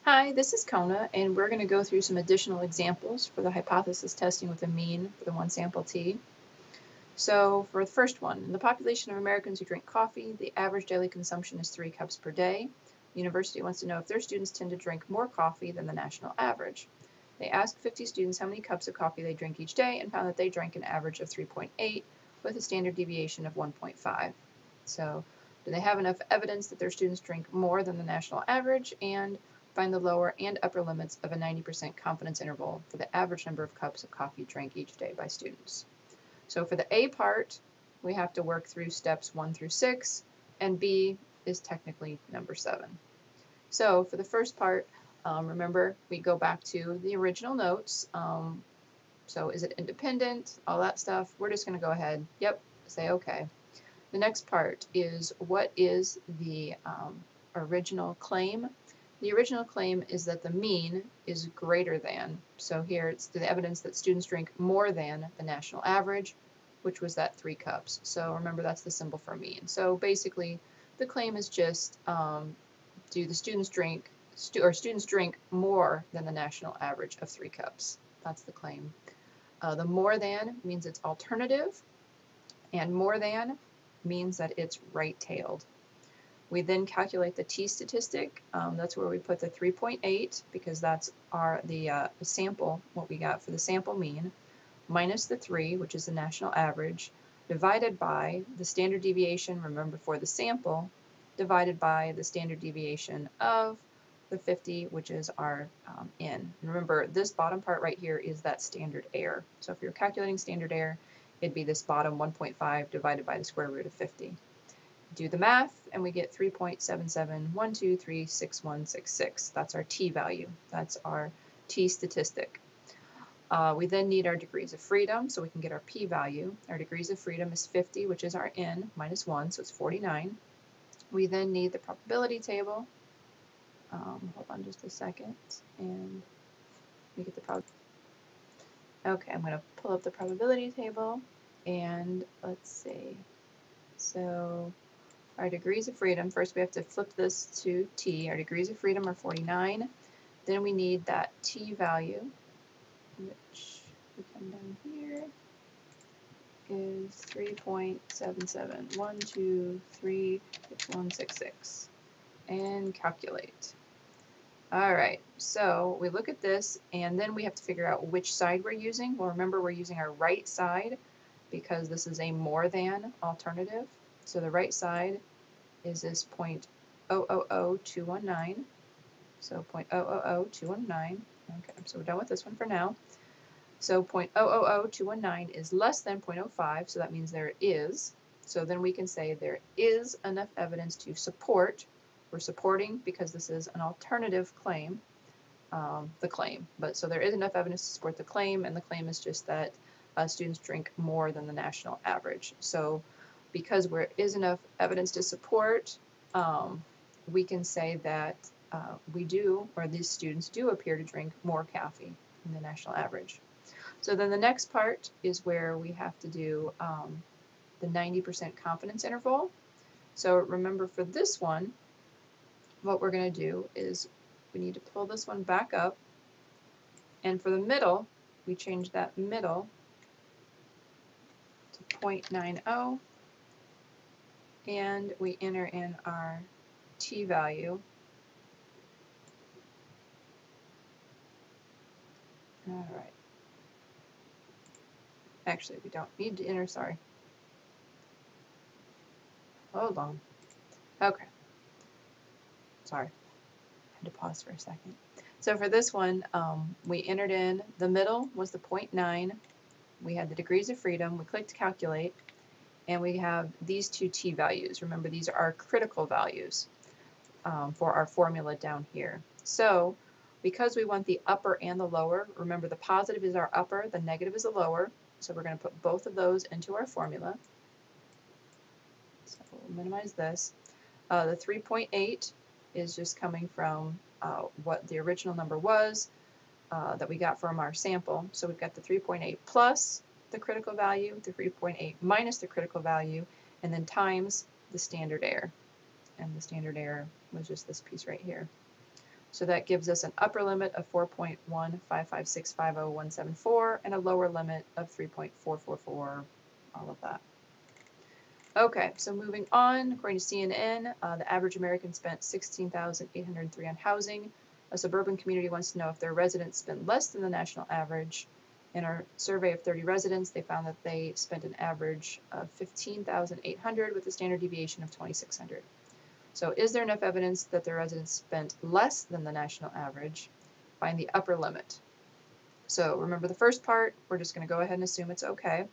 Hi, this is Kona, and we're going to go through some additional examples for the hypothesis testing with a mean for the one sample t. So for the first one, in the population of Americans who drink coffee, the average daily consumption is 3 cups per day. The university wants to know if their students tend to drink more coffee than the national average. They asked 50 students how many cups of coffee they drink each day and found that they drank an average of 3.8 with a standard deviation of 1.5. So do they have enough evidence that their students drink more than the national average, and find the lower and upper limits of a 90% confidence interval for the average number of cups of coffee drank each day by students. So for the A part, we have to work through steps 1 through 6, and B is technically number 7. So for the first part, remember, we go back to the original notes. So is it independent? All that stuff. We're just going to go ahead, yep, say okay. The next part is, what is the original claim? The original claim is that the mean is greater than. So here it's the evidence that students drink more than the national average, which was that 3 cups. So remember, that's the symbol for mean. So basically, the claim is just do the students drink students drink more than the national average of 3 cups. That's the claim. The more than means it's alternative, and more than means that it's right-tailed. We then calculate the t-statistic. That's where we put the 3.8, because that's the sample, what we got for the sample mean, minus the 3, which is the national average, divided by the standard deviation, remember, for the sample, divided by the standard deviation of the 50, which is our n. And remember, this bottom part right here is that standard error. So if you're calculating standard error, it'd be this bottom 1.5 divided by the square root of 50. Do the math, and we get 3.7712366166. That's our t-value. That's our t-statistic. We then need our degrees of freedom, so we can get our p-value. Our degrees of freedom is 50, which is our n, minus 1, so it's 49. We then need the probability table. Hold on just a second, and we get the probability. Okay, I'm going to pull up the probability table, and let's see. So our degrees of freedom, first we have to flip this to t. Our degrees of freedom are 49. Then we need that t-value, which we come down here, is 3.7712366166, and calculate. All right, so we look at this, and then we have to figure out which side we're using. Well, remember, we're using our right side because this is a more than alternative. So the right side is this 0.000219. So 0.000219. Okay, so we're done with this one for now. So 0.000219 is less than 0.05, so that means there is. So then we can say there is enough evidence to support. We're supporting because this is an alternative claim, the claim. But so there is enough evidence to support the claim, and the claim is just that students drink more than the national average. So because there is enough evidence to support, we can say that we do, or these students do appear to drink more coffee than the national average. So then the next part is where we have to do the 90% confidence interval. So remember, for this one, what we're going to do is we need to pull this one back up, and for the middle, we change that middle to 0.90, and we enter in our t-value. All right. Actually, we don't need to enter, sorry. Hold on. Okay. Sorry. I had to pause for a second. So for this one, we entered in, the middle was the 0.9. We had the degrees of freedom. We clicked calculate, and we have these two t-values. Remember, these are our critical values for our formula down here. So because we want the upper and the lower, remember, the positive is our upper, the negative is the lower. So we're going to put both of those into our formula. So we'll minimize this. The 3.8 is just coming from what the original number was that we got from our sample. So we've got the 3.8 plus the critical value, the 3.8 minus the critical value, and then times the standard error. And the standard error was just this piece right here. So that gives us an upper limit of 4.155650174 and a lower limit of 3.444, all of that. Okay, so moving on, according to CNN, the average American spent $16,803 on housing. A suburban community wants to know if their residents spend less than the national average. In our survey of 30 residents, they found that they spent an average of $15,800 with a standard deviation of 2,600. So is there enough evidence that their residents spent less than the national average? Find the upper limit. So remember the first part, we're just going to go ahead and assume it's okay.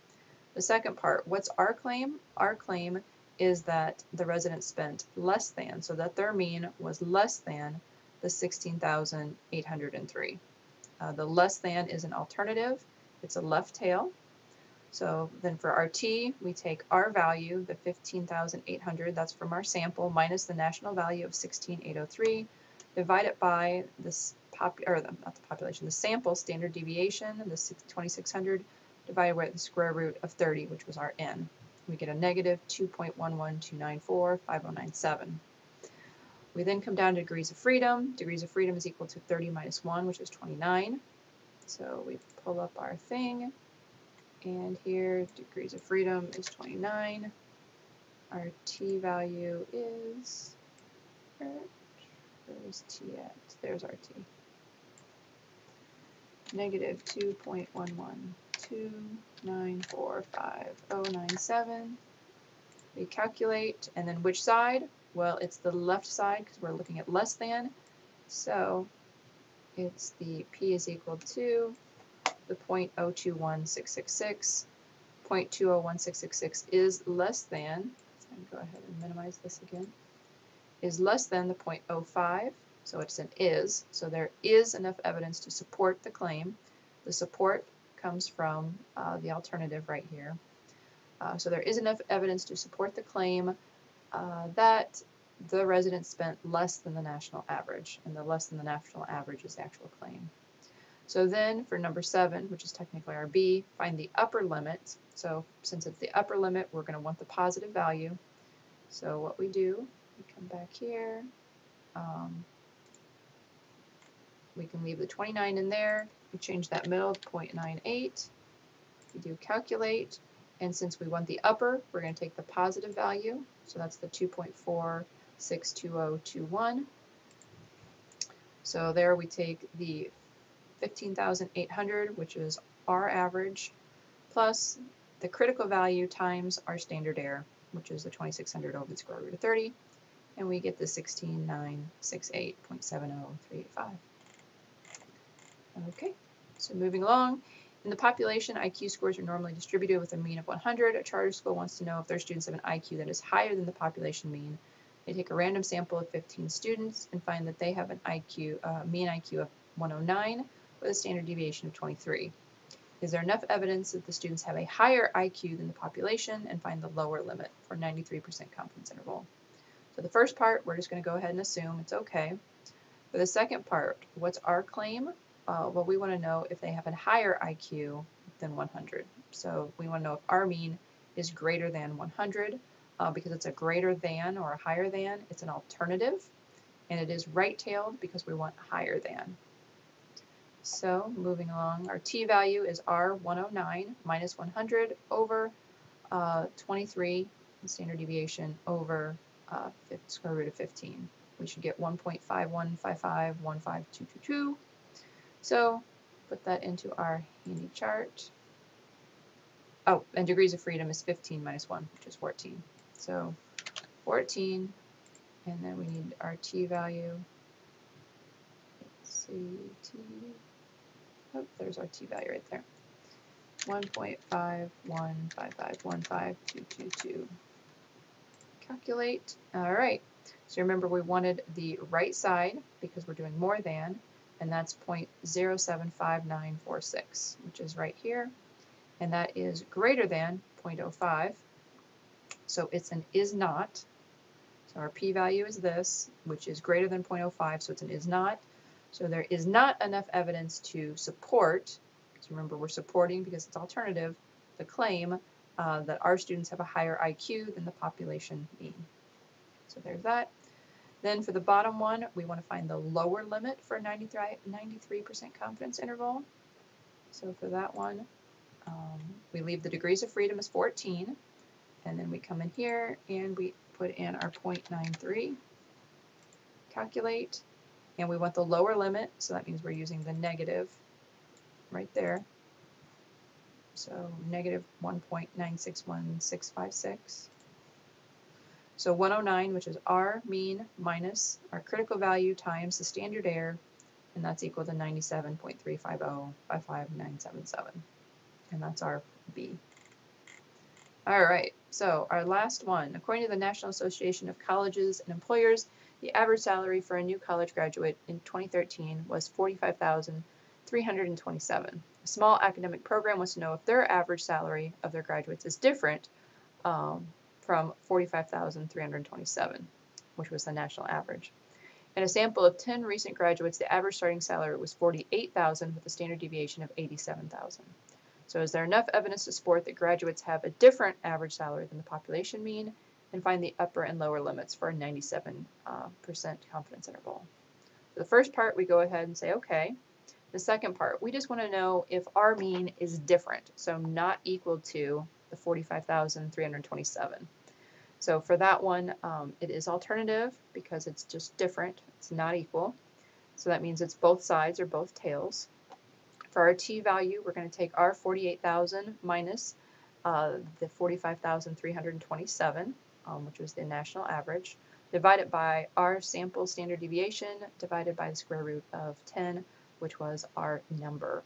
The second part, what's our claim? Our claim is that the residents spent less than, so that their mean was less than the 16,803. The less than is an alternative. It's a left tail. So then for our T, we take our value, the 15,800, that's from our sample, minus the national value of 16,803, divide it by this not the population, the sample standard deviation, the 2,600, divided by the square root of 30, which was our n. We get a negative 2.112945097. We then come down to degrees of freedom. Degrees of freedom is equal to 30 minus 1, which is 29. So we pull up our thing, and here degrees of freedom is 29. Our t value is, where's t at? There's our t. Negative 2.112945097. We calculate, and then which side? Well, it's the left side because we're looking at less than. So it's the p is equal to the 0.021666. 0.201666 is less than, let's go ahead and minimize this again, is less than the 0.05. So it's an is. So there is enough evidence to support the claim. The support comes from the alternative right here. So there is enough evidence to support the claim that the residents spent less than the national average, and the less than the national average is the actual claim. So then for number 7, which is technically our B, find the upper limit. So since it's the upper limit, we're going to want the positive value. So what we do, we come back here. We can leave the 29 in there. We change that middle to 0.98. We do calculate. And since we want the upper, we're going to take the positive value. So that's the 2.462021. So there we take the 15,800, which is our average, plus the critical value times our standard error, which is the 2,600 over the square root of 30. And we get the 16,968.70385. Okay, so moving along. In the population, IQ scores are normally distributed with a mean of 100. A charter school wants to know if their students have an IQ that is higher than the population mean. They take a random sample of 15 students and find that they have an mean IQ of 109 with a standard deviation of 23. Is there enough evidence that the students have a higher IQ than the population, and find the lower limit for 93% confidence interval? So the first part, we're just going to go ahead and assume it's okay. For the second part, what's our claim? Well, we want to know if they have a higher IQ than 100. So we want to know if our mean is greater than 100. Because it's a greater than or a higher than, it's an alternative. And it is right-tailed because we want higher than. So moving along, our t value is R109 minus 100 over 23, standard deviation over square root of 15. We should get 1.515515222. So put that into our handy chart. Oh, and degrees of freedom is 15 minus 1, which is 14. So 14, and then we need our t value. Let's see, t. Oh, there's our t value right there. 1.515515222. Calculate. All right. So remember, we wanted the right side because we're doing more than, and that's 0.075946, which is right here, and that is greater than 0.05. So it's an is not. So our p-value is this, which is greater than 0.05, so it's an is not. So there is not enough evidence to support, because remember we're supporting because it's alternative, the claim that our students have a higher IQ than the population mean. So there's that. Then for the bottom one, we want to find the lower limit for a 93% confidence interval. So for that one, we leave the degrees of freedom as 14, and then we come in here and we put in our 0.93, calculate, and we want the lower limit, so that means we're using the negative right there. So negative 1.961656. So 109, which is our mean minus our critical value times the standard error, and that's equal to 97.350 and that's our B. All right, so our last one. According to the National Association of Colleges and Employers, the average salary for a new college graduate in 2013 was $45,327. A small academic program wants to know if their average salary of their graduates is different from 45,327, which was the national average. In a sample of 10 recent graduates, the average starting salary was 48,000 with a standard deviation of 87,000. So is there enough evidence to support that graduates have a different average salary than the population mean, and find the upper and lower limits for a 97% confidence interval? For the first part, we go ahead and say, okay. The second part, we just want to know if our mean is different, so not equal to the 45,327. So for that one, it is alternative because it's just different. It's not equal. So that means it's both sides or both tails. For our t-value, we're going to take our 48,000 minus the 45,327, which was the national average, divide it by our sample standard deviation, divided by the square root of 10, which was our number.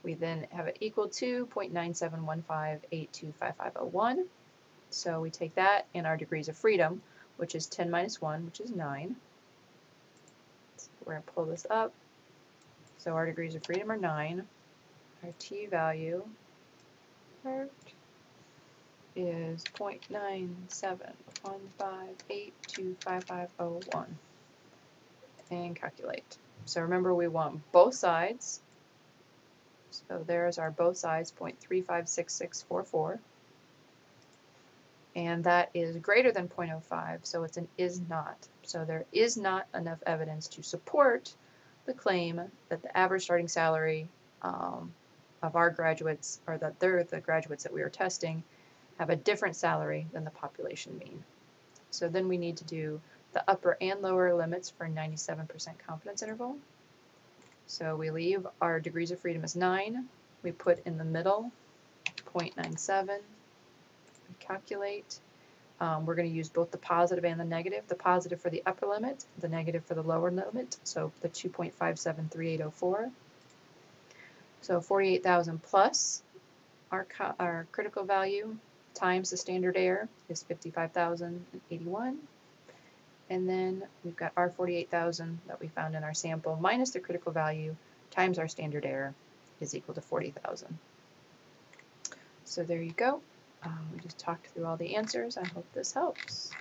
We then have it equal to 0.9715825501. So we take that and our degrees of freedom, which is 10 minus 1, which is 9. So we're going to pull this up. So our degrees of freedom are 9. Our t-value is 0.9715825501. And calculate. So remember, we want both sides. So there's our both sides, 0.356644. And that is greater than 0.05, so it's an is not. So there is not enough evidence to support the claim that the average starting salary of our graduates, or that they're the graduates that we are testing, have a different salary than the population mean. So then we need to do the upper and lower limits for a 97% confidence interval. So we leave our degrees of freedom as 9. We put in the middle 0.97. Calculate. We're going to use both the positive and the positive for the upper limit, the negative for the lower limit, so the 2.573804. So 48,000 plus our critical value times the standard error is 55,081. And then we've got our 48,000 that we found in our sample minus the critical value times our standard error is equal to 40,000. So there you go. We just talked through all the answers. I hope this helps.